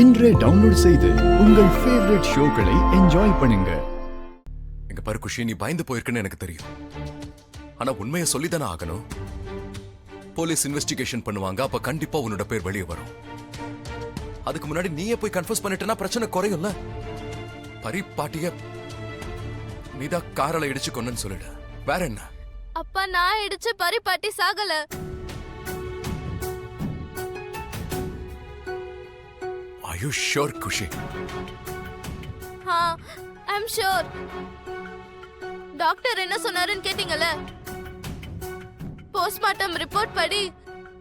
இன்றே டவுன்லோட் செய்து உங்கள் ஃபேவரட் ஷோக்களை என்ஜாய் பண்ணுங்க. எங்க பாரு குஷி, நீ பயந்து போயிருக்குன்னு எனக்கு தெரியும். ஆனா உண்மையை சொல்லித்தானே ஆகணும். போலீஸ் இன்வெஸ்டிகேஷன் பண்ணுவாங்க, அப்ப கண்டிப்பா உன்னோட பேர் வெளியே வரும். அதுக்கு முன்னாடி நீயே போய் கன்ஃபர்ஸ் பண்ணிட்டேன்னா பிரச்சனை குறையும்ல. பரிப்பாட்டிய நீதான் காரல இடிச்சு கொன்னு சொல்லிடு. வேற என்ன? அப்பா, நான் இடிச்சு பரிப்பாட்டி சாகல. Are you sure, Khushi? I'm sure. Doctor என்ன சொன்னாருன்னு கேட்டீங்கல்ல? போஸ்ட்மார்ட்டம் ரிப்போர்ட் படி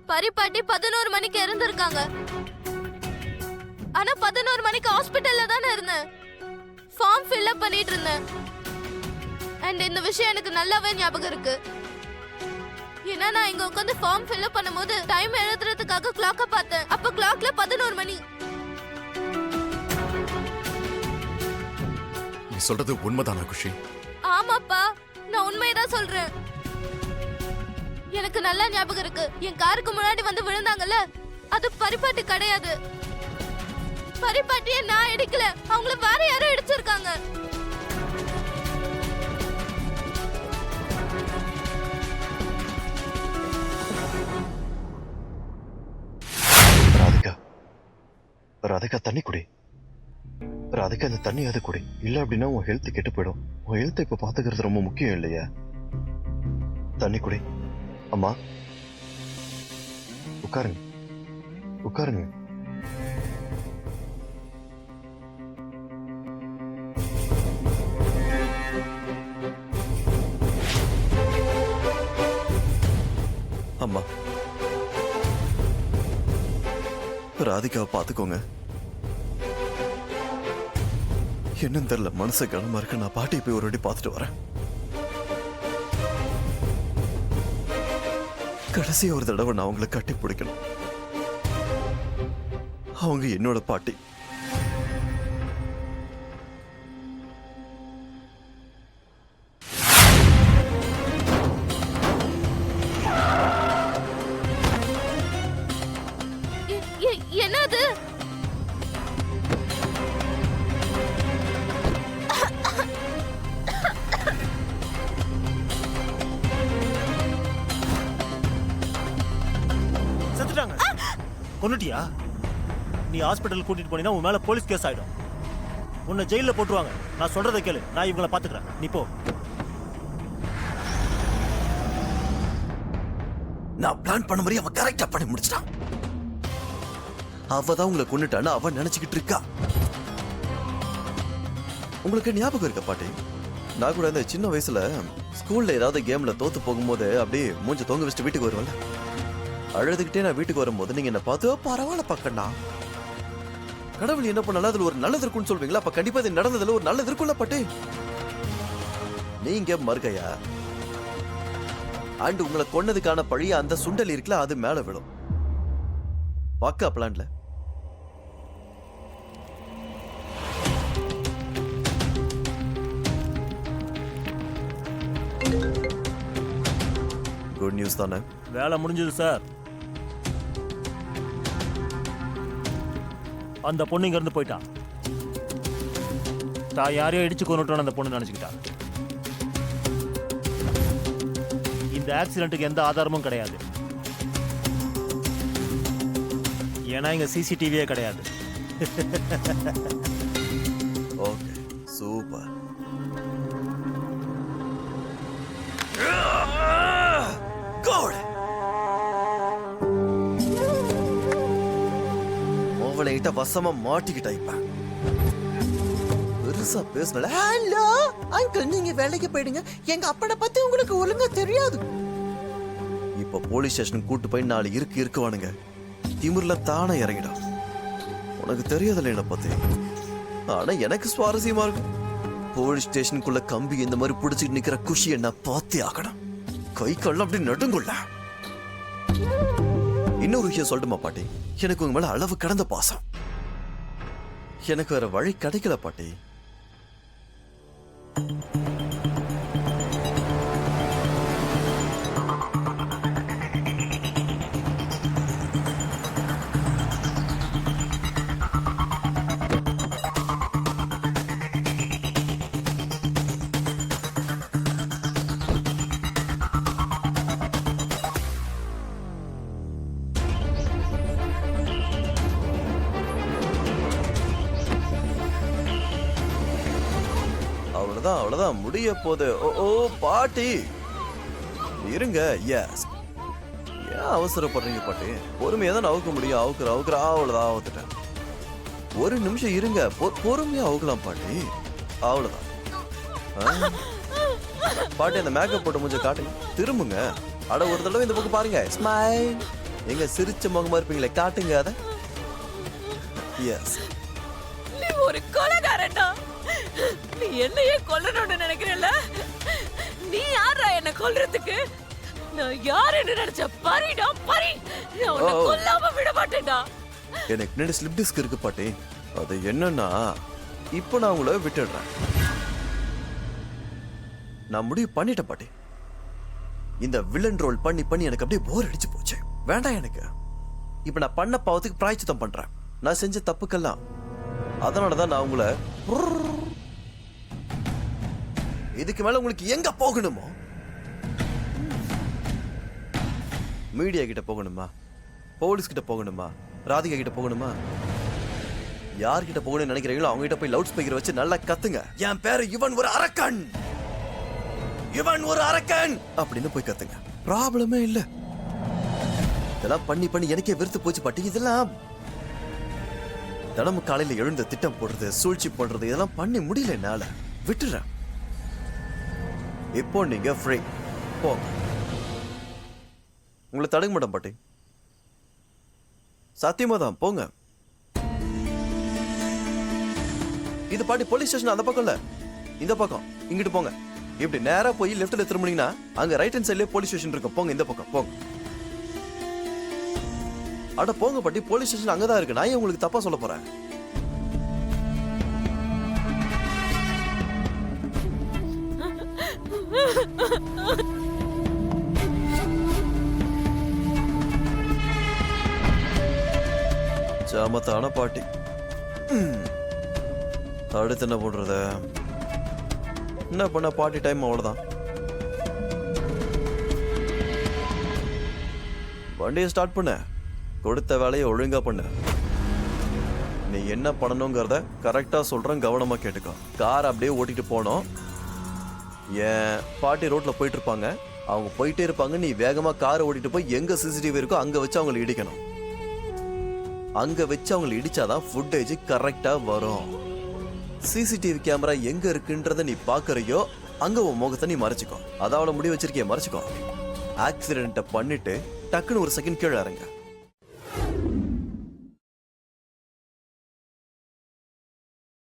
பரிப்பாட்டி 11 மணிக்கு இறந்திருக்காங்க. ஆனா 11 மணிக்கு ஹாஸ்பிடல்ல தானே இருந்தேன். ஃபார்ம் ஃபில் அப் பண்ணிட்டு இருந்தேன். அண்ட் இந்த விஷயம் எனக்கு நல்லாவே ஞாபகம் இருக்கு. ஏன்னா நான் இங்க உட்காந்து ஃபார்ம் ஃபில் அப் பண்ணும்போது டைம் எழுதுறதுக்காக கிளாக்க பார்த்தேன். அப்ப கிளாக்ல 11 மணி. நீ சொல்றது உண்மைதானா குஷி? ஆமாப்பா, நான் உண்மையதான் சொல்றேன். எனக்கு நல்லா ஞாபகம் இருக்கு. என் காருக்கு முன்னாடி வந்து விழுந்தாங்கல்ல, அது பரிப்பாட்டி கிடையாது. பரிப்பாட்டியை நான் இடிக்கல, அவங்கள வேற யாரோ இடிச்சிருக்காங்க. ராதிகா தண்ணி குடி. ராதிகா அந்த தண்ணி அது குடி. இல்ல அப்படின்னா உன் ஹெல்த் கெட்டு போயிடும். உன் ஹெல்த் இப்ப பாத்துக்கிறது ரொம்ப முக்கியம் இல்லையா? தண்ணி குடி. அம்மா உட்காருங்க, உட்காருங்க. அம்மா, ராதிகாவை பாத்துக்கோங்க. என்னன்னு தெரியல, மனசு கனமா இருக்கு. நான் பாட்டியை போய் ஒரு வாட்டி பார்த்துட்டு வரேன். கடைசி ஒரு தடவை நான் அவங்களை கட்டி பிடிக்கணும். அவங்க என்னோட பாட்டி. என்னது? கொன்னுட்டியா? நீ ஹாஸ்பிட்டல் கூட்டிட்டு போனீனா உன் மேல போலீஸ் கேஸ் ஆயிடும். உன்னை ஜெயில போட்டுருவாங்க. நான் சொல்றதை கேளு, நான் இவங்களை பாத்துக்கிறேன். நீ போ. நான் பிளான் பண்ண மாதிரி அவன் கரெக்டா பண்ணி முடிச்சிட்டான். அவதான் உங்களை கொன்னுட்டான்னு அவன் நினைச்சுக்கிட்டு இருக்கா. உங்களுக்கு ஞாபகம் இருக்க பாட்டி, நான் கூட இந்த சின்ன வயசுல ஸ்கூல்ல ஏதாவது கேம்ல தோத்து போகும்போது அப்படியே மூஞ்ச தொங்க வச்சுட்டு வீட்டுக்கு வருவேன்ல. அழுதுகிட்டே நான் வீட்டுக்கு வரும்போது நீங்க என்ன பார்த்து பரவாயில்ல பக்கண்டா, கடவுள் என்ன பண்ணாலும் அதுல ஒரு நல்லது இருக்குன்னு சொல்வீங்களா? அப்ப கண்டிப்பா இது நடந்ததுல ஒரு நல்லது இருக்குல்ல பாட்டி. நீங்க மறுகையா அண்ட் உங்களை கொன்னதுக்கான பழிய அந்த சுண்டல் இருக்குல்ல, அது மேல விடும். பக்கா பிளான்ல. குட் நியூஸ் தானே? வேலை முடிஞ்சது சார். அந்த பொண்ணு இங்க இருந்து போயிட்டான். தான் யாரையோ இடிச்சு கொண்டுட்டோன்னு அந்த பொண்ணு நினைச்சுக்கிட்டா. இந்த ஆக்சிடென்ட்டுக்கு எந்த ஆதாரமும் கிடையாது. ஏன்னா இங்க சிசிடிவியே கிடையாது. Okay, super. அவளைகிட்ட வசமா மாட்டிக்கிட்டா. இப்ப பெருசா பேசல. ஹலோ அங்கிள், நீங்க வேலைக்கு போயிடுங்க. எங்க அப்பனை பத்தி உங்களுக்கு ஒழுங்கா தெரியாது. இப்ப போலீஸ் ஸ்டேஷன் கூட்டு போய் நாலு இருக்குவானுங்க. திமிர்ல தானே இறங்கிடும். உனக்கு தெரியாதுல்ல என்ன பத்தி. ஆனா எனக்கு சுவாரஸ்யமா இருக்கும். போலீஸ் ஸ்டேஷனுக்குள்ள கம்பி இந்த மாதிரி பிடிச்சிட்டு நிக்கிற குஷியை நான் பார்த்தே ஆகணும். கை கள்ள அப்படி நடுங்குள்ள. இன்னொரு விஷயம் சொல்லட்டுமா பாட்டி? எனக்கு உங்க மேல அளவு கடந்த பாசம். எனக்கு வேற வழி கிடைக்கல பாட்டி. அவ்வளவுதான் அவ்வளவுதான் முடிய போகுது. ஓ ஓ பாட்டி இருங்க. எஸ், ஏன் அவசரப்படுறீங்க பாட்டி? பொறுமையா தான் அவுக்க முடியும். அவுக்குற அவ்வளவுதான் அவுத்துட்டேன். ஒரு நிமிஷம் இருங்க. பொறுமையா அவுக்கலாம் பாட்டி. அவ்வளவுதான். பாட்டி அந்த மேக்கப் போட்டு மூஞ்ச காட்டுங்க. திரும்புங்க. அட ஒரு தடவை இந்த பக்கம் பாருங்க. ஸ்மைல். எங்க சிரிச்ச முகமா இருப்பீங்களே, காட்டுங்க அத. எஸ். நீ ஒரு கொலைகாரன்டா. நீ என்னையே கொல்லணும்னு நினைக்கிறல்ல? நீ யாரா என்ன கொல்றதுக்கு? நான் யாருன்னு நினைச்ச பரிடா பரி. நான் உன்னை கொல்லாம விட மாட்டேன்டா. எனக்கு பின்னாடி ஸ்லிப் டிஸ்க் இருக்கு பாட்டி. அது என்னன்னா, இப்போ நான் உங்களை விட்டுடுறேன். நான் முடிவு பண்ணிட்டேன் பாட்டி. இந்த வில்லன் ரோல் பண்ணி பண்ணி எனக்கு அப்படியே போர் அடிச்சு போச்சு. வேண்டாம் எனக்கு. இப்ப நான் பண்ண பாவத்துக்கு பிராயச்சித்தம் பண்றேன். நான் செஞ்ச தப்புக்கெல்லாம். அதனாலதான் நான் உங்களை இதுக்கு மேல உங்களுக்கு எங்க போகணுமோ, மீடியா கிட்ட போகணுமா, போலீஸ் கிட்ட போகணுமா, ராதிகா கிட்ட போகணுமா, யார்கிட்ட போகணும்னு நினைக்கிறீங்களோ அவங்க கிட்ட போய் லவுட் ஸ்பீக்கர் வச்சு நல்லா கத்துங்க. என் பேரு இவன் ஒரு அரக்கன், இவன் ஒரு அரக்கன் அப்படின்னு போய் கத்துங்க. ப்ராப்ளமே இல்ல. இதெல்லாம் பண்ணி பண்ணி எனக்கே வெறுத்து போச்சு பாட்டி. இதெல்லாம் தினமும் காலையில எழுந்த திட்டம் போடுறது, சூழ்ச்சி போடுறது, இதெல்லாம் பண்ணி முடியல என்னால. விட்டுறேன். இப்போ நீங்க ஃப்ரீ போங்க. உங்களை தடுக்க மாட்டேன் பாட்டி. சத்தியமா தான். போங்க. இது பாட்டி போலீஸ் ஸ்டேஷன் அந்த பக்கம் இல்ல, இந்த பக்கம். இங்கிட்டு போங்க. இப்படி நேரா போய் லெஃப்ட்ல திரும்பினீங்கன்னா அங்க ரைட் ஹேண்ட் சைடுல போலீஸ் ஸ்டேஷன் இருக்கும். போங்க இந்த பக்கம் போங்க. அட போங்க பாட்டி, போலீஸ் ஸ்டேஷன் அங்கதான் இருக்கு. நான் ஏன் உங்களுக்கு தப்பா சொல்ல போறேன்? ஜாமத்தான பாட்டி. அடுத்து என்ன பண்றது? என்ன பண்ண பாட்டி டைம் அவ்வளவுதான். வண்டியை ஸ்டார்ட் பண்ண. கொடுத்த வேலையை ஒழுங்கா பண்ணு. நீ என்ன பண்ணணுங்கிறத கரெக்டா சொல்றேன், கவனமா கேட்டுக்கோ. கார் அப்படியே ஓட்டிட்டு போனோம். ஏன் பாட்டி ரோட்ல போயிட்டு இருப்பாங்க, அவங்க போயிட்டே இருப்பாங்க. நீ வேகமா காரை ஓட்டிட்டு போய் எங்க சிசிடிவி இருக்கோ அங்க வச்சு அவங்களை இடிக்கணும். அங்க வச்சு அவங்களை இடிச்சாதான் ஃபுட்டேஜ் கரெக்டா வரும். சிசிடிவி கேமரா எங்க இருக்குன்றத நீ பாக்குறியோ அங்க உன் முகத்தை நீ மறைச்சுக்கோ. அதாவது முடி வச்சிருக்கிய மறைச்சுக்கோ. ஆக்சிடென்ட்டை பண்ணிட்டு டக்குன்னு ஒரு செகண்ட் கீழே இறங்க.